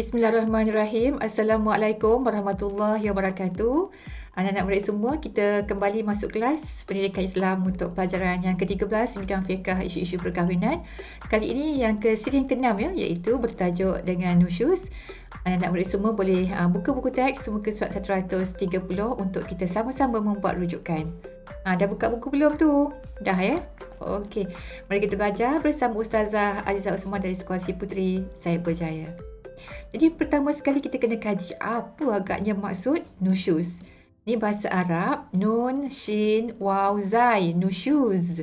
Bismillahirrahmanirrahim. Assalamualaikum warahmatullahi wabarakatuh. Anak-anak murid semua, kita kembali masuk kelas Pendidikan Islam untuk pelajaran yang ke-13 bidang fiqh isu-isu perkahwinan. Kali ini yang siri yang ke-6 ya, iaitu bertajuk dengan nusyuz. Anak-anak murid semua boleh buka buku teks muka surat 130 untuk kita sama-sama membuat rujukan. Dah buka buku belum tu? Dah ya? Okey. Mari kita belajar bersama Ustazah Azizah Usman dari Sekolah Si Puteri Said Berjaya. Jadi pertama sekali kita kena kaji apa agaknya maksud nusyuz. Ni bahasa Arab, nun, shin, waw, zai, nusyuz.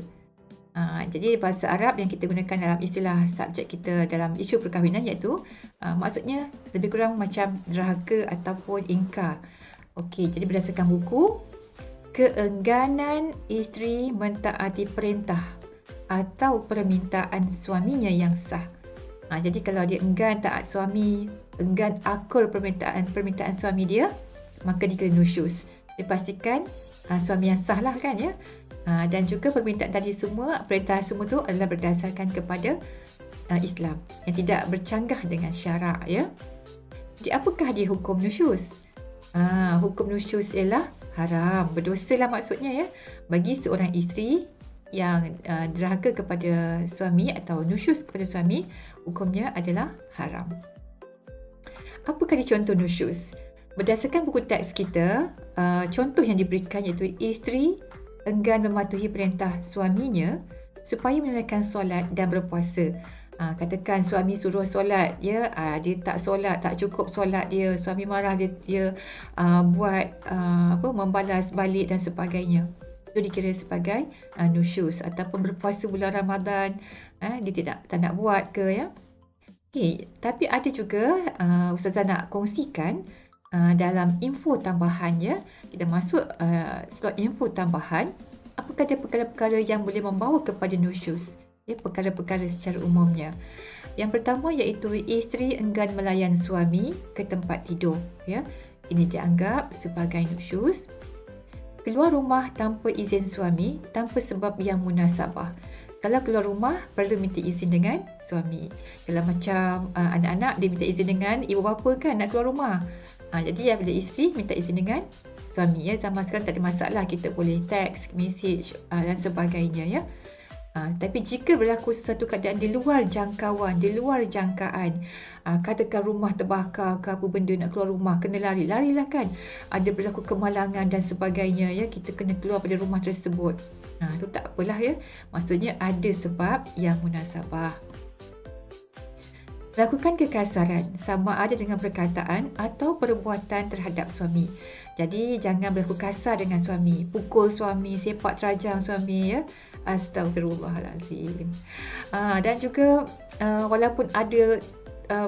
Jadi bahasa Arab yang kita gunakan dalam istilah subjek kita dalam isu perkahwinan iaitu maksudnya lebih kurang macam derhaka ataupun ingkar. Okey, jadi berdasarkan buku, keengganan isteri mentaati perintah atau permintaan suaminya yang sah. Jadi kalau dia enggan taat suami, enggan akur permintaan suami dia, maka dia kena nusyuz. Dia pastikan suami yang sah lah kan ya. Dan juga permintaan tadi semua, perintah semua tu adalah berdasarkan kepada Islam yang tidak bercanggah dengan syarak ya. Jadi apakah dia hukum nusyuz? Hukum nusyuz ialah haram, berdosa lah maksudnya ya, bagi seorang isteri yang derhaka kepada suami atau nusyuz kepada suami, hukumnya adalah haram. Apakah contoh nusyuz? Berdasarkan buku teks kita, contoh yang diberikan iaitu isteri enggan mematuhi perintah suaminya supaya menunaikan solat dan berpuasa. Katakan suami suruh solat ya, dia tak solat, tak cukup solat dia, suami marah, dia buat membalas balik dan sebagainya. Itu dikira sebagai nusyuz ataupun berpuasa bulan Ramadan, dia tak nak buat ke ya. Okey, tapi ada juga Ustazah nak kongsikan dalam info tambahan ya. Kita masuk slot info tambahan. Apakah ada perkara-perkara yang boleh membawa kepada nusyuz? Ya, perkara-perkara secara umumnya. Yang pertama iaitu isteri enggan melayan suami ke tempat tidur ya. Ini dianggap sebagai nusyuz. Keluar rumah tanpa izin suami tanpa sebab yang munasabah. Kalau keluar rumah perlu minta izin dengan suami. Kalau macam anak-anak dia minta izin dengan ibu bapa kan nak keluar rumah. Jadi bila isteri minta izin dengan suami ya. Zaman sekarang tak ada masalah, kita boleh teks, message dan sebagainya ya. Tapi jika berlaku sesuatu keadaan di luar jangkauan, di luar jangkaan, katakan rumah terbakar ke apa benda, nak keluar rumah kena larilah kan, ada berlaku kemalangan dan sebagainya ya, kita kena keluar pada rumah tersebut. Itu tak apalah ya, maksudnya ada sebab yang munasabah. Lakukan kekasaran sama ada dengan perkataan atau perbuatan terhadap suami. Jadi jangan berlaku kasar dengan suami, pukul suami, sepak terajang suami ya. Astagfirullahalazim. Dan juga walaupun ada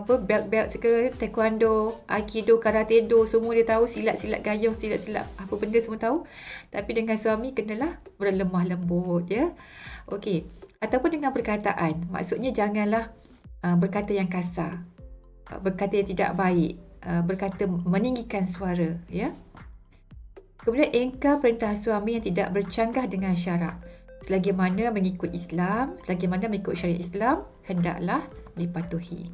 belt-belt ke taekwondo, aikido, karate do, semua dia tahu, silat-silat gayung, silat-silat apa benda semua tahu, tapi dengan suami kenalah berlemah lembut ya. Okey, ataupun dengan perkataan, maksudnya janganlah berkata yang kasar, berkata yang tidak baik, berkata meninggikan suara ya. Kemudian ingkar perintah suami yang tidak bercanggah dengan syarak. Selagi mana mengikut Islam, selagi mana mengikut syariat Islam, hendaklah dipatuhi.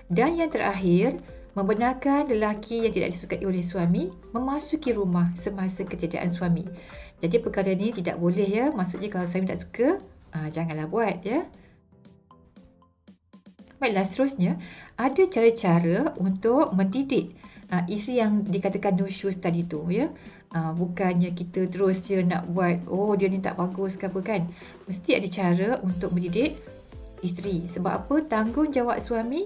Dan yang terakhir, membenarkan lelaki yang tidak disukai oleh suami memasuki rumah semasa ketiadaan suami. Jadi perkara ini tidak boleh ya, maksudnya kalau suami tak suka, janganlah buat ya. Baiklah, seterusnya ada cara-cara untuk mendidik isteri yang dikatakan nusyuz tadi tu ya. Bukannya kita terus je nak buat, dia ni tak bagus ke apa kan. Mesti ada cara untuk mendidik isteri. Sebab apa? Tanggungjawab suami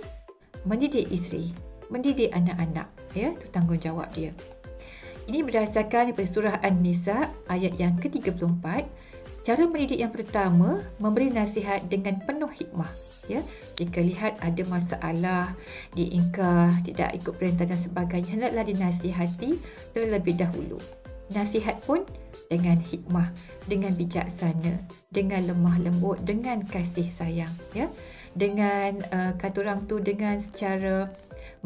mendidik isteri, mendidik anak-anak ya, itu tanggungjawab dia. Ini berdasarkan daripada surah An-Nisa ayat yang ke-34. Cara mendidik yang pertama, memberi nasihat dengan penuh hikmah ya. Jika lihat ada masalah, diingkar, tidak ikut perintah dan sebagainya, hendaklah dinasihati terlebih dahulu. Nasihat pun dengan hikmah, dengan bijaksana, dengan lemah lembut, dengan kasih sayang ya. Dengan kata orang tu, dengan secara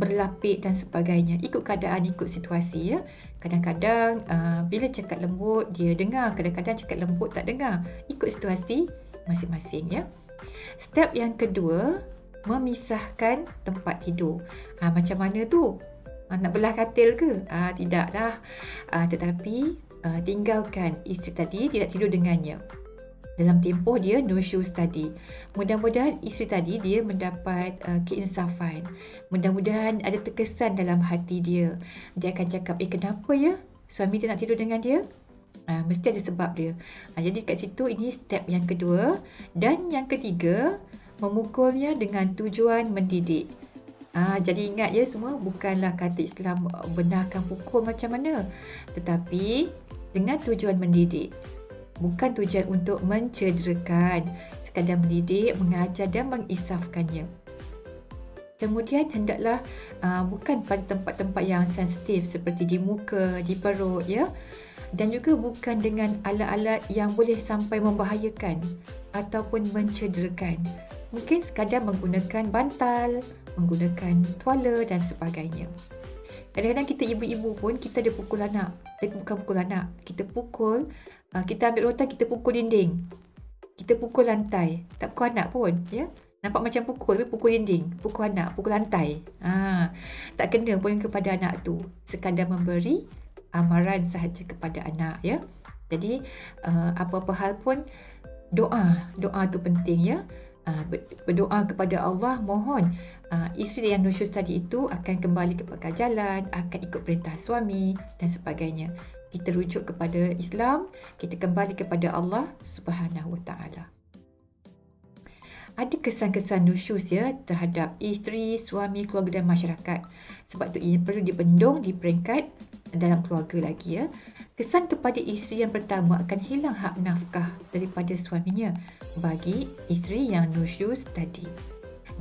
berlapik dan sebagainya, ikut keadaan, ikut situasi ya. Kadang-kadang bila cakap lembut dia dengar, kadang-kadang cakap lembut tak dengar, ikut situasi masing-masing ya. Step yang kedua, memisahkan tempat tidur. Macam mana tu? Nak belah katil ke? Tidaklah. Tetapi tinggalkan isteri tadi tidak tidur dengannya dalam tempoh dia nusyuz tadi. Mudah-mudahan isteri tadi dia mendapat keinsafan. Mudah-mudahan ada terkesan dalam hati dia. Dia akan cakap, kenapa ya suami dia nak tidur dengan dia? Mesti ada sebab dia. Jadi kat situ ini step yang kedua. Dan yang ketiga, memukulnya dengan tujuan mendidik. Jadi ingat ya semua, bukanlah kata Islam benarkan pukul macam mana, tetapi dengan tujuan mendidik. Bukan tujuan untuk mencederakan, sekadar mendidik, mengajar dan mengisafkannya. Kemudian hendaklah bukan pada tempat-tempat yang sensitif seperti di muka, di perut ya. Dan juga bukan dengan alat-alat yang boleh sampai membahayakan ataupun mencederakan. Mungkin sekadar menggunakan bantal, menggunakan tuala dan sebagainya. Kadang-kadang kita ibu-ibu pun kita ada pukul anak. Bukan pukul anak, kita pukul, kita ambil rotan, kita pukul dinding. Kita pukul lantai. Tak pukul anak pun, ya. Nampak macam pukul, tapi pukul dinding, pukul anak, pukul lantai. Tak kena pun kepada anak tu. Sekadar memberi amaran sahaja kepada anak, ya. Jadi apa-apa hal pun doa tu penting, ya. Berdoa kepada Allah, mohon isteri yang nusyuz tadi itu akan kembali ke pangkal jalan, akan ikut perintah suami dan sebagainya. Kita rujuk kepada Islam, kita kembali kepada Allah Subhanahu Wa Taala. Ada kesan-kesan nusyuz ya terhadap isteri, suami, keluarga dan masyarakat. Sebab tu ini perlu dibendung di peringkat dalam keluarga lagi ya. Kesan kepada isteri yang pertama akan hilang hak nafkah daripada suaminya bagi isteri yang nusyuz tadi.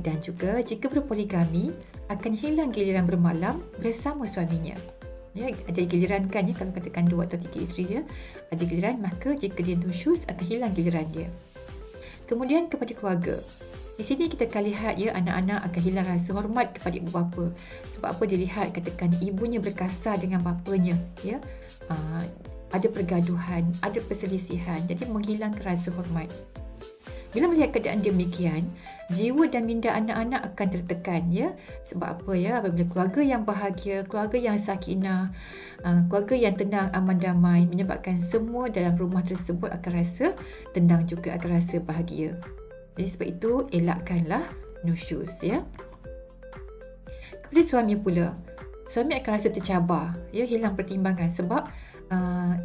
Dan juga jika berpoligami akan hilang giliran bermalam bersama suaminya. Ya, ada giliran kan ya, kalau katakan 2 atau 3 isteri dia ada giliran, maka jika dia nusyuz akan hilang giliran dia. Kemudian kepada keluarga. Di sini kita akan lihat ya, anak-anak akan hilang rasa hormat kepada ibu bapa. Sebab apa dilihat katakan ibunya berkasar dengan bapanya ya. Ada pergaduhan, ada perselisihan, jadi menghilangkan rasa hormat. Bila melihat keadaan demikian, jiwa dan minda anak-anak akan tertekan ya. Sebab apa ya? Apabila keluarga yang bahagia, keluarga yang sakinah, keluarga yang tenang, aman, damai, menyebabkan semua dalam rumah tersebut akan rasa tenang juga, akan rasa bahagia. Jadi sebab itu elakkanlah nusyuz ya. Kepada suami pula, suami akan rasa tercabar ya, hilang pertimbangan sebab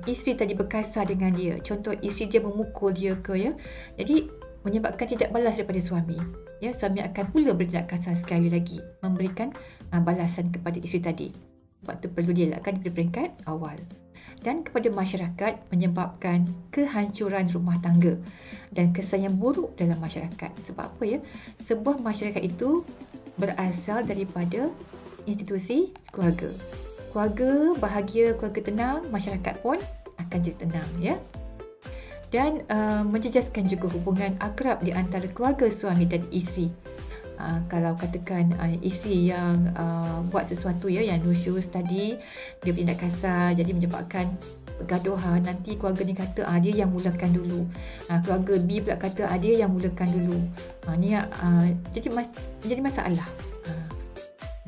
isteri tadi berkasar dengan dia. Contoh isteri dia memukul dia ke ya. Jadi menyebabkan tidak balas daripada suami. Ya, suami akan pula bertindak kasar sekali lagi, memberikan balasan kepada isteri tadi. Sebab itu perlu dielakkan di peringkat awal. Dan kepada masyarakat menyebabkan kehancuran rumah tangga dan kesan yang buruk dalam masyarakat. Sebab apa ya? Sebuah masyarakat itu berasal daripada institusi keluarga. Keluarga bahagia, keluarga tenang, masyarakat pun akan jadi tenang ya. Dan menjejaskan juga hubungan akrab di antara keluarga suami dan isteri. Kalau katakan isteri yang buat sesuatu ya, yang nusyuz tadi, dia bertindak kasar, jadi menyebabkan pergaduhan. Nanti keluarga ni kata dia yang mulakan dulu, keluarga B pula kata dia yang mulakan dulu. Jadi masalah.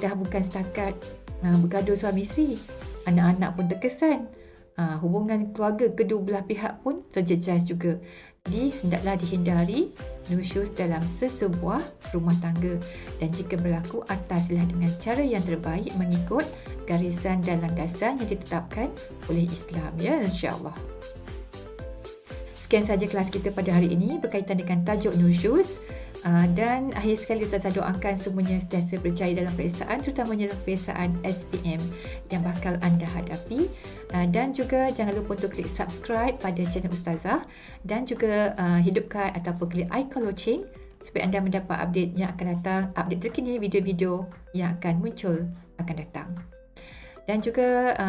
Dah bukan setakat bergaduh suami isteri, anak-anak pun terkesan. Hubungan keluarga kedua belah pihak pun terjejas juga. Jadi hendaklah dihindari nusyuz dalam sesebuah rumah tangga, dan jika berlaku atasilah dengan cara yang terbaik mengikut garisan dan landasan yang ditetapkan oleh Islam ya, insya-Allah. Sekian saja kelas kita pada hari ini berkaitan dengan tajuk nusyuz. Dan akhir sekali saya doakan semuanya sentiasa berjaya dalam peperiksaan, terutamanya dalam peperiksaan SPM yang bakal anda hadapi. Dan juga jangan lupa untuk klik subscribe pada channel Ustazah, dan juga hidupkan ataupun klik icon loceng supaya anda mendapat update yang akan datang, update terkini video-video yang akan muncul akan datang. Dan juga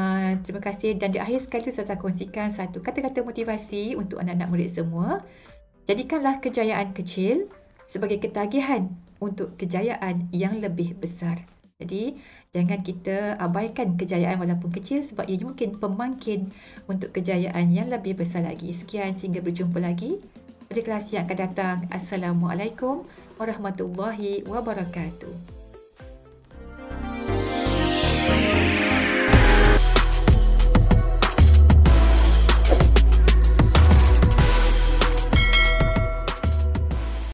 terima kasih, dan di akhir sekali Ustazah kongsikan satu kata-kata motivasi untuk anak-anak murid semua. Jadikanlah kejayaan kecil sebagai ketagihan untuk kejayaan yang lebih besar. Jadi, jangan kita abaikan kejayaan walaupun kecil, sebab ia mungkin pemangkin untuk kejayaan yang lebih besar lagi. Sekian, sehingga berjumpa lagi pada kelas yang akan datang. Assalamualaikum warahmatullahi wabarakatuh.